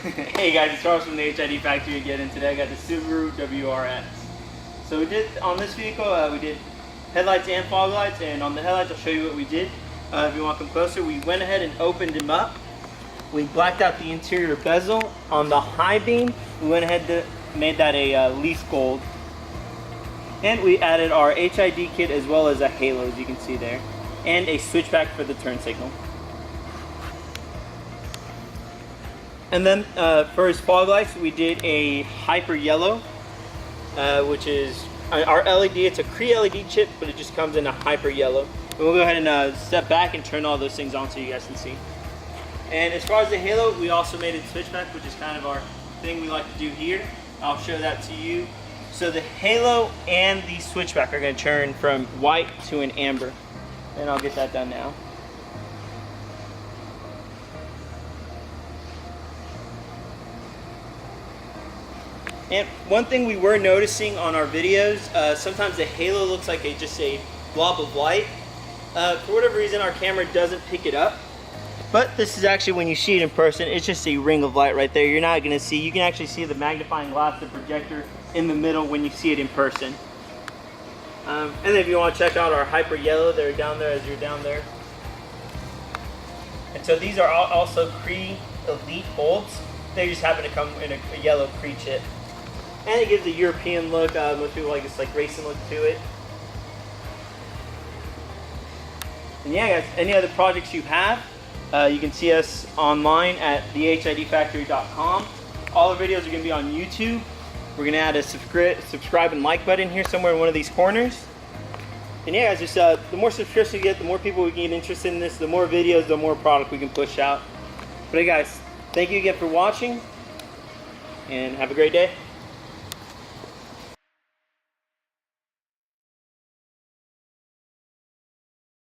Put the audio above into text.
Hey guys, it's Charles from the HID factory again, and today I got the Subaru WRX. So we did, on this vehicle, we did headlights and fog lights, and on the headlights I'll show you what we did. If you want to come closer, we went ahead and opened them up. We blacked out the interior bezel. On the high beam, we went ahead and made that a leaf gold. And we added our HID kit as well as a halo, as you can see there, and a switchback for the turn signal. And then for his fog lights, we did a hyper yellow, which is our LED. It's a CREE LED chip, but it just comes in a hyper yellow. And we'll go ahead and step back and turn all those things on so you guys can see. And as far as the halo, we also made it switchback, which is kind of our thing we like to do here. I'll show that to you. So the halo and the switchback are going to turn from white to an amber. And I'll get that done now. And one thing we were noticing on our videos, sometimes the halo looks like just a blob of light. For whatever reason, our camera doesn't pick it up. But this is actually, when you see it in person, it's just a ring of light right there. You're not going to see, you can actually see the magnifying glass, the projector in the middle when you see it in person. And then if you want to check out our hyper yellow, they're down there as you're down there. And so these are also CREE Elite bulbs. They just happen to come in a yellow CREE chip. And it gives a European look. Most people like this racing look to it. And yeah guys, any other projects you have, you can see us online at thehidfactory.com. All our videos are going to be on YouTube. We're going to add a subscribe and like button here somewhere in one of these corners. And yeah guys, just the more subscriptions we get, the more people we can get interested in this, the more videos, the more product we can push out. But hey guys, thank you again for watching, and have a great day.